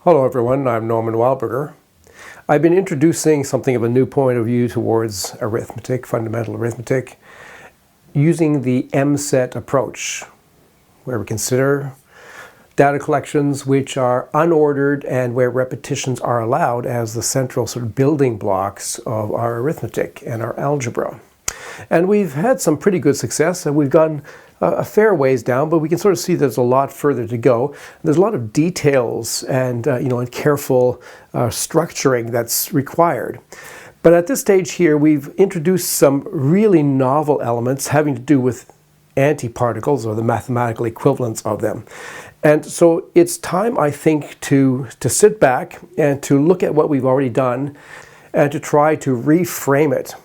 Hello everyone, I'm Norman Wildberger. I've been introducing something of a new point of view towards arithmetic, fundamental arithmetic, using the MSET approach, where we consider data collections which are unordered and where repetitions are allowed as the central sort of building blocks of our arithmetic and our algebra. And we've had some pretty good success, and we've gotten a fair ways down, but we can sort of see there's a lot further to go. There's a lot of details and and careful structuring that's required. But at this stage here, we've introduced some really novel elements having to do with antiparticles, or the mathematical equivalents of them. And so it's time, I think, to sit back and to look at what we've already done and to try to reframe it.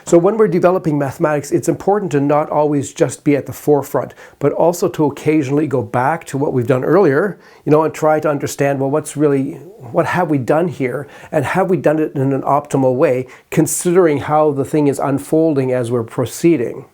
So when we're developing mathematics, it's important to not always just be at the forefront, but also to occasionally go back to what we've done earlier, and try to understand, well, what have we done here? And have we done it in an optimal way, considering how the thing is unfolding as we're proceeding?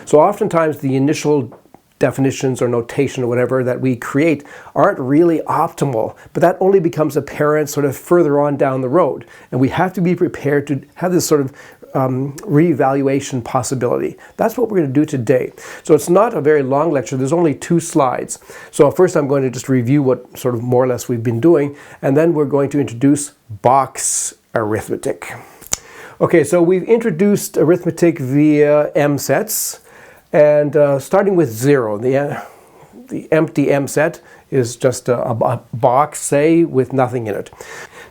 So oftentimes the initial definitions or notation or whatever that we create aren't really optimal, but that only becomes apparent sort of further on down the road. And we have to be prepared to have this sort of reevaluation possibility. That's what we're going to do today. So it's not a very long lecture. There's only 2 slides. So first I'm going to just review what sort of more or less we've been doing, and then we're going to introduce box arithmetic. Okay, so we've introduced arithmetic via MSETs, and starting with 0. The empty MSET is just a box, say, with nothing in it.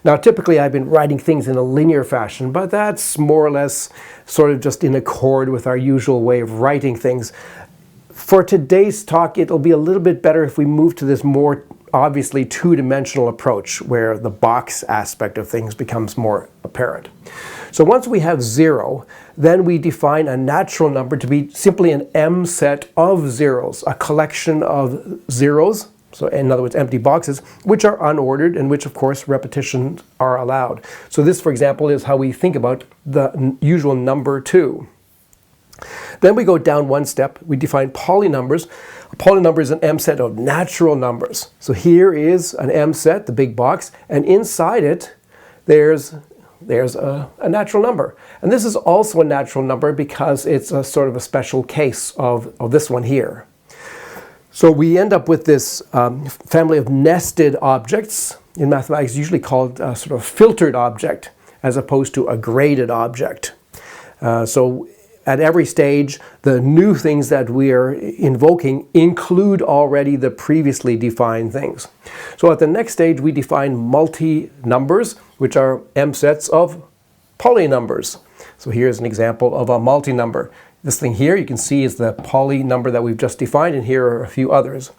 Now, typically I've been writing things in a linear fashion, but that's more or less sort of just in accord with our usual way of writing things. For today's talk, it'll be a little bit better if we move to this more obviously two-dimensional approach where the box aspect of things becomes more apparent. So once we have 0, then we define a natural number to be simply an MSET of zeros, a collection of zeros. So in other words, empty boxes, which are unordered and which, of course, repetitions are allowed. So this, for example, is how we think about the usual number 2. Then we go down one step. We define polynumbers. A polynumber is an MSET of natural numbers. So here is an MSET, the big box, and inside it, there's a natural number. And this is also a natural number because it's a sort of a special case of this one here. So we end up with this family of nested objects, in mathematics usually called a sort of filtered object, as opposed to a graded object. So at every stage, the new things that we are invoking include already the previously defined things. So at the next stage, we define multi-numbers, which are MSETs of polynumbers. So here's an example of a multi-number. This thing here you can see is the poly number that we've just defined, and here are a few others.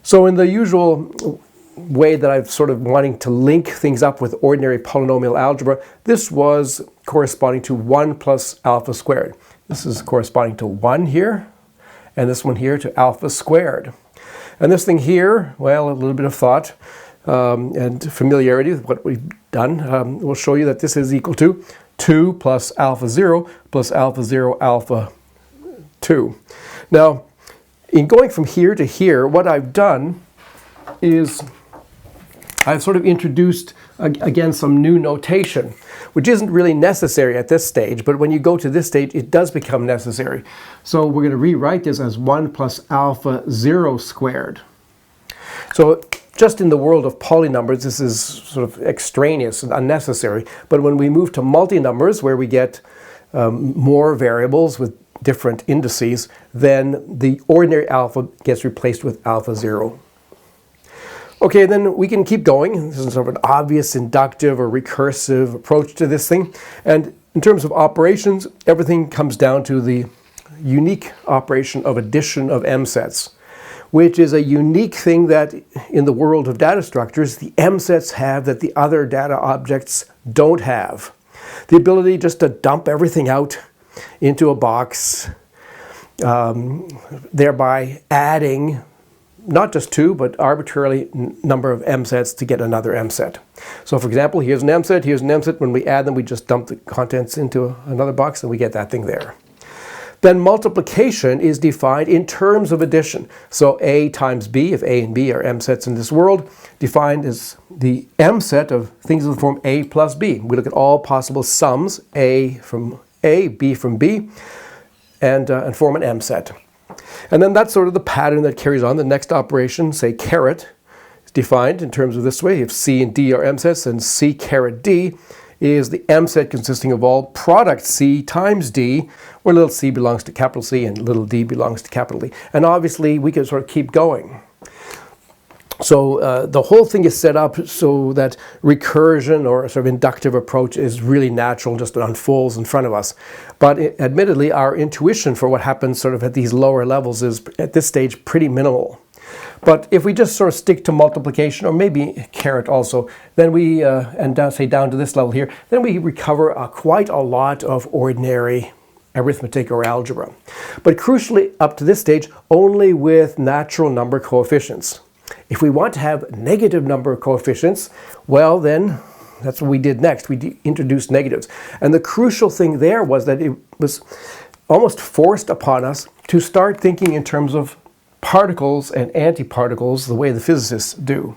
So in the usual way that I've sort of wanting to link things up with ordinary polynomial algebra, this was corresponding to 1 plus alpha squared. This is corresponding to 1 here, and this one here to alpha squared. And this thing here, well, a little bit of thought and familiarity with what we've done will show you that this is equal to 2 plus alpha 0 plus alpha 0 alpha 2. Now, in going from here to here, what I've done is I've sort of introduced, again, some new notation, which isn't really necessary at this stage, but when you go to this stage, it does become necessary. So we're going to rewrite this as 1 plus alpha 0 squared. So just in the world of polynumbers, this is sort of extraneous and unnecessary. But when we move to multi-numbers, where we get more variables with different indices, then the ordinary alpha gets replaced with alpha 0. Okay, then we can keep going. This is sort of an obvious inductive or recursive approach to this thing. And in terms of operations, everything comes down to the unique operation of addition of MSETs, which is a unique thing that in the world of data structures, the MSETs have that the other data objects don't have. The ability just to dump everything out into a box, thereby adding not just 2, but arbitrarily number of MSETs to get another MSET. So for example, here's an MSET, here's an MSET. When we add them, we just dump the contents into another box and we get that thing there. Then multiplication is defined in terms of addition. So A times B, if A and B are M sets in this world, defined as the M set of things of the form A plus B. We look at all possible sums, A from A, B from B, and form an M set. And then that's sort of the pattern that carries on. The next operation, say caret, is defined in terms of this way. If C and D are M sets, then C caret D is the M set consisting of all product C times D, where little c belongs to capital C and little d belongs to capital D. And obviously we can sort of keep going. So the whole thing is set up so that recursion or a sort of inductive approach is really natural, just unfolds in front of us. But admittedly, our intuition for what happens sort of at these lower levels is at this stage pretty minimal. But if we just sort of stick to multiplication, or maybe caret also, then we, and down, say down to this level here, then we recover quite a lot of ordinary arithmetic or algebra. But crucially, up to this stage, only with natural number coefficients. If we want to have negative number coefficients, well then, that's what we did next. We introduced negatives. And the crucial thing there was that it was almost forced upon us to start thinking in terms of particles and antiparticles the way the physicists do.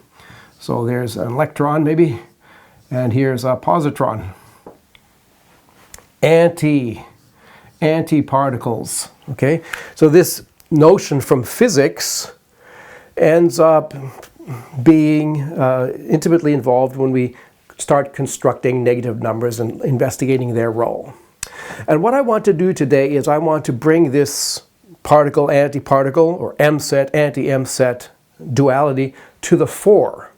So there's an electron maybe, and here's a positron. Antiparticles, okay? So this notion from physics ends up being intimately involved when we start constructing negative numbers and investigating their role. And what I want to do today is I want to bring this particle, antiparticle, or M set, anti-M set duality to the fore.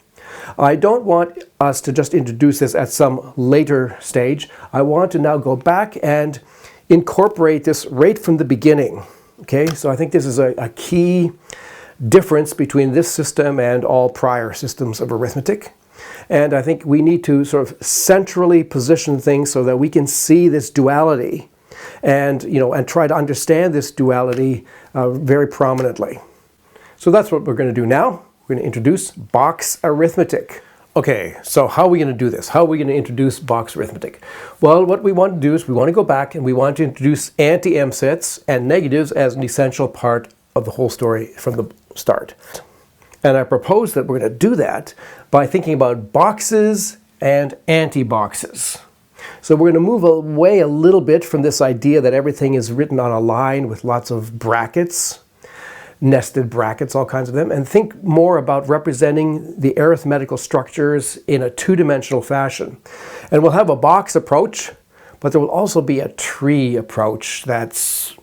I don't want us to just introduce this at some later stage. I want to now go back and incorporate this right from the beginning. Okay, so I think this is a key difference between this system and all prior systems of arithmetic. And I think we need to sort of centrally position things so that we can see this duality and, and try to understand this duality very prominently. So that's what we're going to do now. We're going to introduce box arithmetic. Okay, so how are we going to do this? How are we going to introduce box arithmetic? Well, what we want to do is we want to go back and we want to introduce anti-M sets and negatives as an essential part of the whole story from the start. And I propose that we're going to do that by thinking about boxes and anti-boxes. So we're going to move away a little bit from this idea that everything is written on a line with lots of brackets, nested brackets, all kinds of them, and think more about representing the arithmetical structures in a two-dimensional fashion. And we'll have a box approach, but there will also be a tree approach that's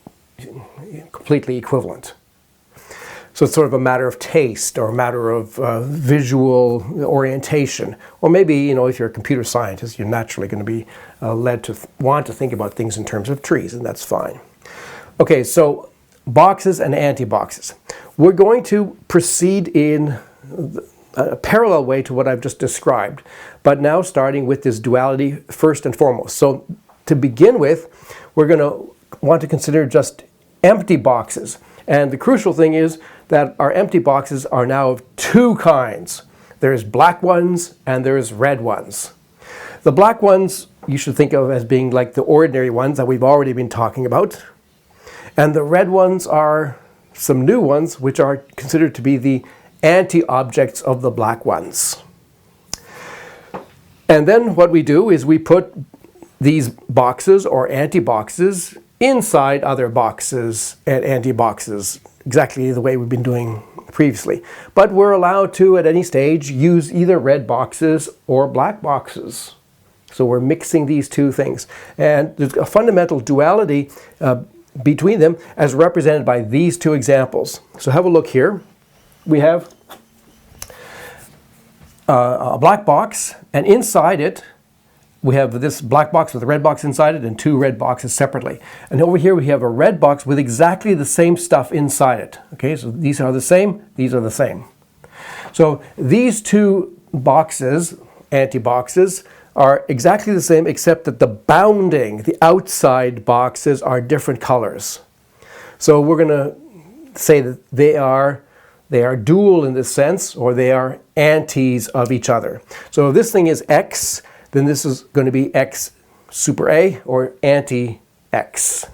completely equivalent. So it's sort of a matter of taste or a matter of visual orientation. Or maybe, if you're a computer scientist, you're naturally going to be led to want to think about things in terms of trees, and that's fine. Okay, so boxes and anti-boxes. We're going to proceed in a parallel way to what I've just described, but now starting with this duality first and foremost. So to begin with, we're going to want to consider just empty boxes. And the crucial thing is that our empty boxes are now of two kinds. There's black ones and there's red ones. The black ones you should think of as being like the ordinary ones that we've already been talking about. And the red ones are some new ones which are considered to be the anti-objects of the black ones. And then what we do is we put these boxes or anti-boxes inside other boxes and anti-boxes, exactly the way we've been doing previously. But we're allowed to, at any stage, use either red boxes or black boxes. So we're mixing these two things. And there's a fundamental duality between them as represented by these two examples. So have a look here. We have a black box, and inside it, we have this black box with a red box inside it and two red boxes separately. And over here we have a red box with exactly the same stuff inside it. Okay, so these are the same, these are the same. So these two boxes, anti-boxes, are exactly the same except that the bounding, the outside boxes are different colors. So we're going to say that they are dual in this sense, or they are antis of each other. So if this thing is X, then this is going to be X super A or anti-X.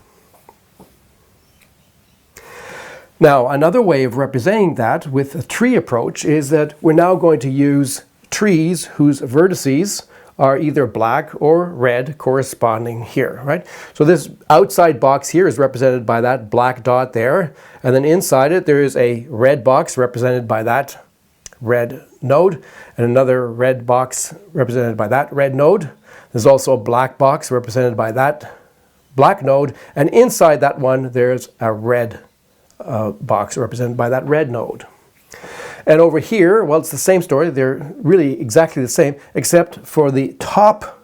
Now, another way of representing that with a tree approach is that we're now going to use trees whose vertices are either black or red corresponding here, right? So this outside box here is represented by that black dot there, and then inside it there is a red box represented by that red node, and another red box represented by that red node. There's also a black box represented by that black node, and inside that one there's a red box represented by that red node. And over here, well, it's the same story. They're really exactly the same, except for the top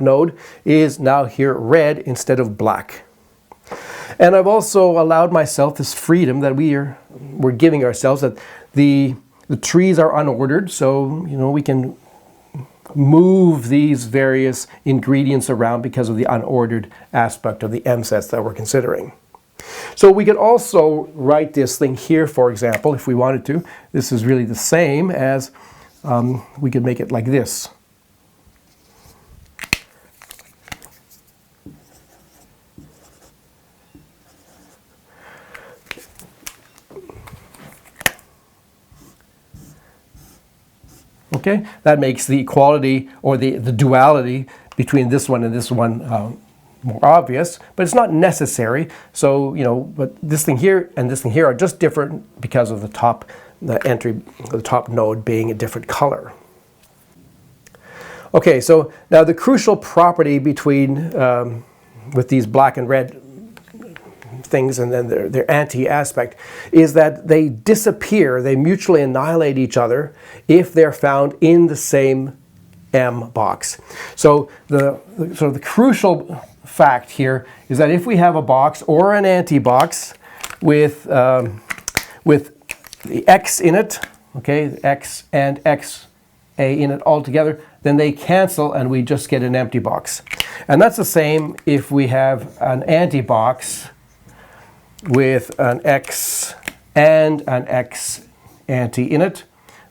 node is now here red instead of black. And I've also allowed myself this freedom that we're giving ourselves, that the trees are unordered, so we can move these various ingredients around because of the unordered aspect of the M sets that we're considering. So we could also write this thing here, for example, if we wanted to. This is really the same as, we could make it like this. Okay, that makes the equality or the duality between this one and this one more obvious, but it's not necessary. So, but this thing here and this thing here are just different because of the top node being a different color. Okay, so now the crucial property between with these black and red things and then their anti-aspect is that they disappear, they mutually annihilate each other if they're found in the same M box. So the crucial fact here is that if we have a box or an anti-box with the X in it, okay, X and XA in it all together, then they cancel and we just get an empty box. And that's the same if we have an anti-box with an X and an X anti in it.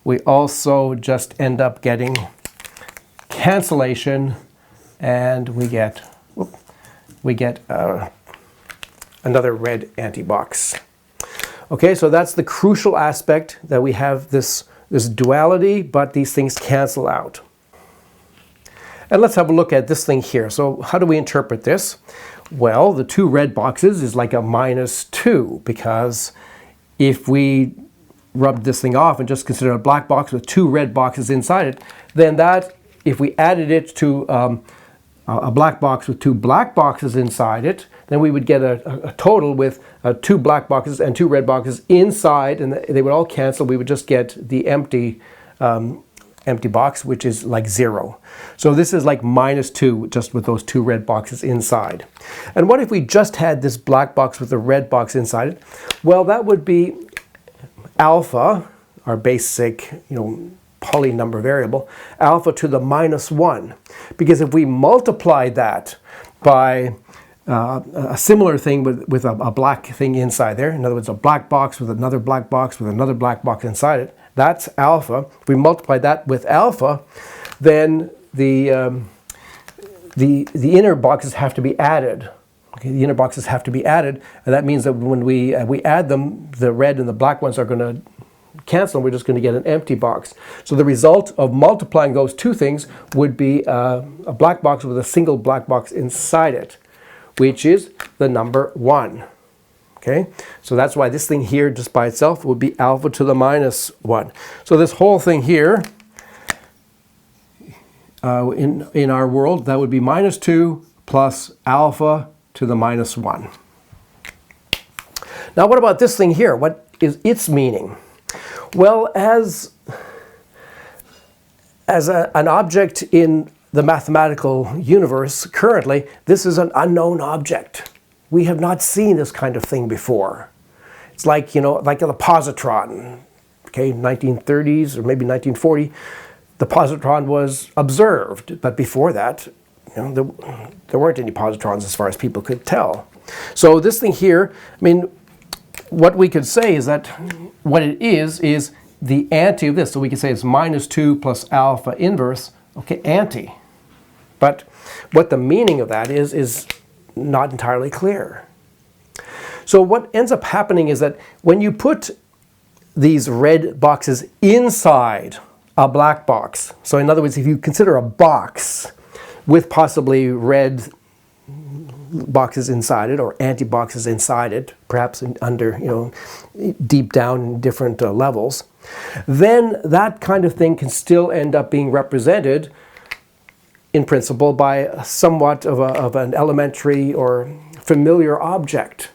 We also just end up getting cancellation, and we get another red anti-box. Okay, so that's the crucial aspect, that we have this duality, but these things cancel out. And let's have a look at this thing here. So how do we interpret this? Well, the two red boxes is like a -2, because if we rub this thing off and just consider a black box with two red boxes inside it, then that, if we added it to a black box with two black boxes inside it, then we would get a total with two black boxes and two red boxes inside, and they would all cancel. We would just get the empty box, which is like 0. So this is like -2 just with those two red boxes inside. And what if we just had this black box with a red box inside it? Well, that would be alpha, our basic, Pauli number variable, alpha to the -1. Because if we multiply that by a similar thing with a black thing inside there, in other words, a black box with another black box with another black box inside it, that's alpha. If we multiply that with alpha, then the inner boxes have to be added. Okay, the inner boxes have to be added, and that means that when we add them, the red and the black ones are going to cancel, and we're just going to get an empty box. So the result of multiplying those two things would be a black box with a single black box inside it, which is the number 1. Okay, so that's why this thing here just by itself would be alpha to the -1. So this whole thing here, in our world, that would be -2 plus alpha to the -1. Now what about this thing here? What is its meaning? Well, as an object in the mathematical universe currently, this is an unknown object. We have not seen this kind of thing before. It's like, like a positron. Okay, 1930s or maybe 1940, the positron was observed, but before that, there weren't any positrons as far as people could tell. So this thing here, what we could say is that what it is the anti of this. So we could say it's -2 plus alpha inverse, okay, anti. But what the meaning of that is not entirely clear. So what ends up happening is that when you put these red boxes inside a black box, so in other words, if you consider a box with possibly red boxes inside it or anti-boxes inside it, perhaps under, deep down in different levels, then that kind of thing can still end up being represented in principle by somewhat of an elementary or familiar object,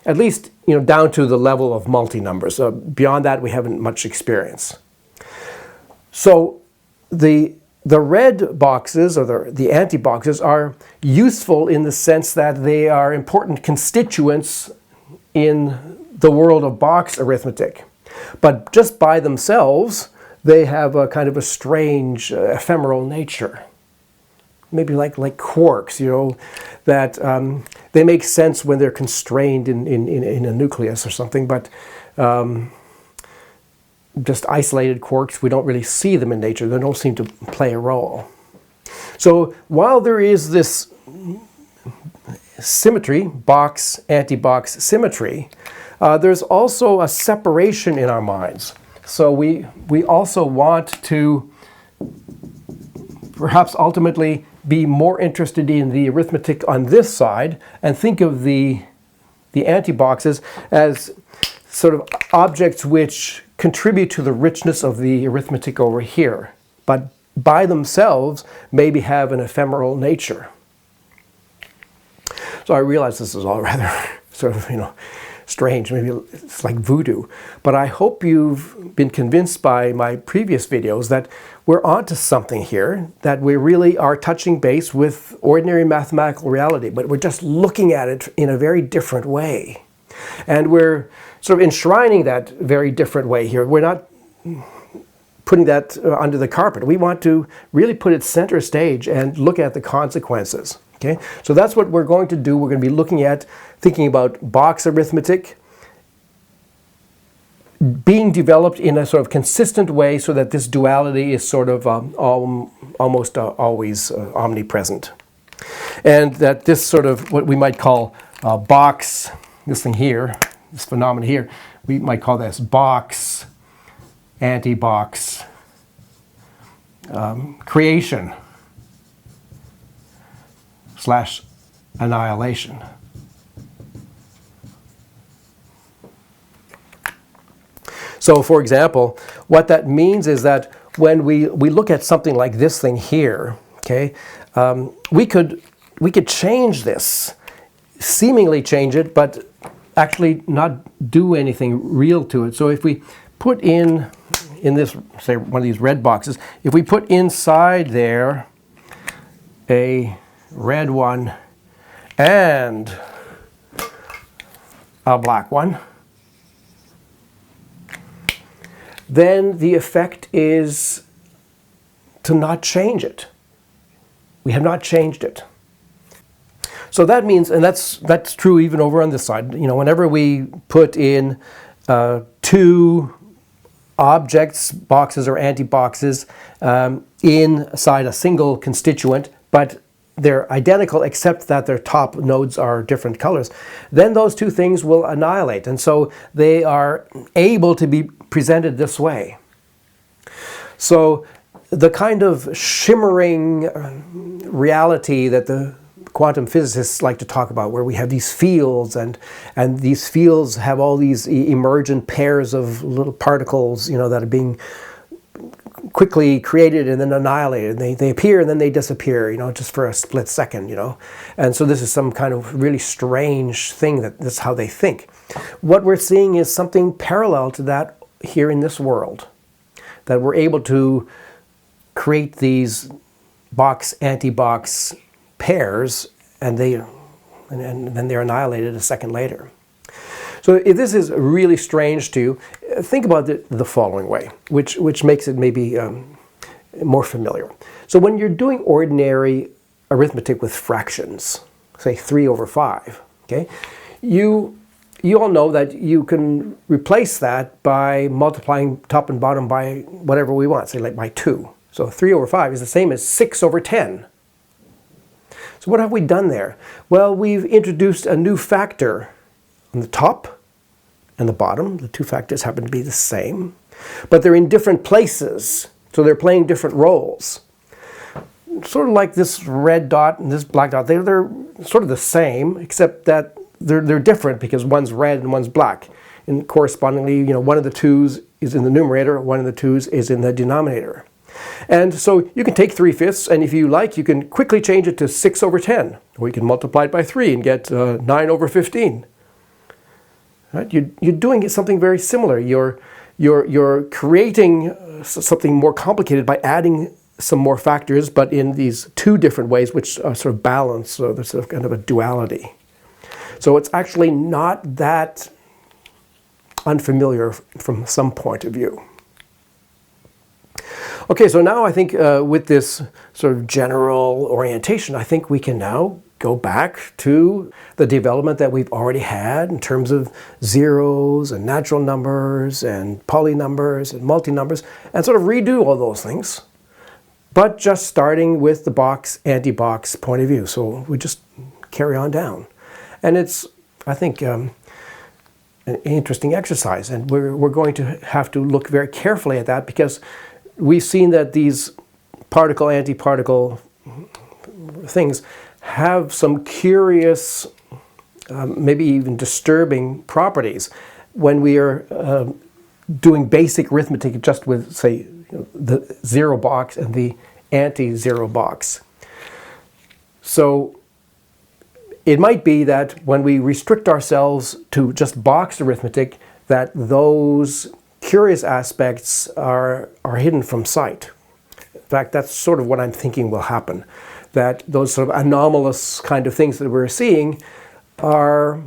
at least down to the level of multi-numbers. Beyond that, we haven't much experience. So the red boxes, or the anti-boxes, are useful in the sense that they are important constituents in the world of box arithmetic. But just by themselves, they have a kind of a strange, ephemeral nature. Maybe like quarks, that they make sense when they're constrained in a nucleus or something, but just isolated quarks, we don't really see them in nature. They don't seem to play a role. So while there is this symmetry, box, anti-box symmetry, there's also a separation in our minds. So we also want to perhaps ultimately be more interested in the arithmetic on this side and think of the anti-boxes as sort of objects which contribute to the richness of the arithmetic over here, but by themselves maybe have an ephemeral nature. So I realize this is all rather sort of, strange, maybe it's like voodoo, but I hope you've been convinced by my previous videos that we're onto something here, that we really are touching base with ordinary mathematical reality, but we're just looking at it in a very different way. And we're sort of enshrining that very different way here. We're not putting that under the carpet. We want to really put it center stage and look at the consequences. Okay? So that's what we're going to do. We're going to be looking at, thinking about box arithmetic being developed in a sort of consistent way so that this duality is sort of almost always omnipresent. And that this sort of what we might call box, this thing here, this phenomenon here, we might call this box, anti-box creation / annihilation. So for example, what that means is that when we look at something like this thing here, okay, we could change this, seemingly change it, but actually not do anything real to it. So if we put in this, say, one of these red boxes, if we put inside there a red one and a black one, then the effect is to not change it. We have not changed it. So that means, and that's true even over on this side, whenever we put in two objects, boxes or anti-boxes, inside a single constituent, but they're identical except that their top nodes are different colors, then those two things will annihilate. And so they are able to be presented this way. So the kind of shimmering reality that the quantum physicists like to talk about, where we have these fields and these fields have all these emergent pairs of little particles, that are being quickly created and then annihilated. They appear and then they disappear, just for a split second, And so this is some kind of really strange thing that's how they think. What we're seeing is something parallel to that here in this world, that we're able to create these box anti-box pairs and then they're annihilated a second later. So if this is really strange to you, think about it the following way, which makes it maybe more familiar. So when you're doing ordinary arithmetic with fractions, say 3/5, okay, you all know that you can replace that by multiplying top and bottom by whatever we want, say like by 2. So 3/5 is the same as 6/10. So what have we done there? Well, we've introduced a new factor on the top and the bottom. The two factors happen to be the same, but they're in different places, so they're playing different roles. Sort of like this red dot and this black dot, they're sort of the same, except that they're different because one's red and one's black. And correspondingly, one of the twos is in the numerator, one of the twos is in the denominator. And so you can take 3/5, and if you like, you can quickly change it to 6/10, or you can multiply it by 3 and get 9/15. Right? You're doing something very similar. You're creating something more complicated by adding some more factors, but in these two different ways, which sort of balance, so there's sort of kind of a duality. So it's actually not that unfamiliar from some point of view. Okay, so now I think with this sort of general orientation, I think we can now go back to the development that we've already had in terms of zeros and natural numbers and polynumbers and multinumbers, and sort of redo all those things, but just starting with the box, anti-box point of view. So we just carry on down. And it's, I think, an interesting exercise, and we're going to have to look very carefully at that, because we've seen that these particle, antiparticle things have some curious, maybe even disturbing properties when we are doing basic arithmetic just with, say, the zero box and the anti-zero box. So it might be that when we restrict ourselves to just box arithmetic, that those curious aspects are hidden from sight. In fact, that's sort of what I'm thinking will happen, that those sort of anomalous kind of things that we're seeing are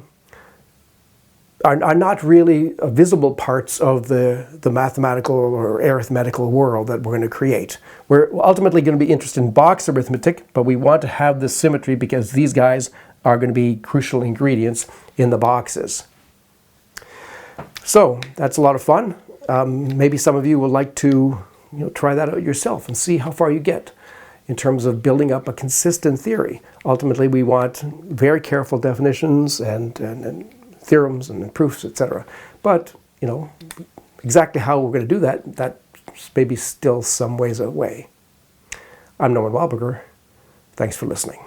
not really visible parts of the mathematical or arithmetical world that we're going to create. We're ultimately going to be interested in box arithmetic, but we want to have this symmetry because these guys are going to be crucial ingredients in the boxes. So that's a lot of fun. Maybe some of you would like to try that out yourself and see how far you get in terms of building up a consistent theory. Ultimately, we want very careful definitions and theorems and proofs, etc. But, exactly how we're going to do that, that's maybe still some ways away. I'm Norman Wildberger. Thanks for listening.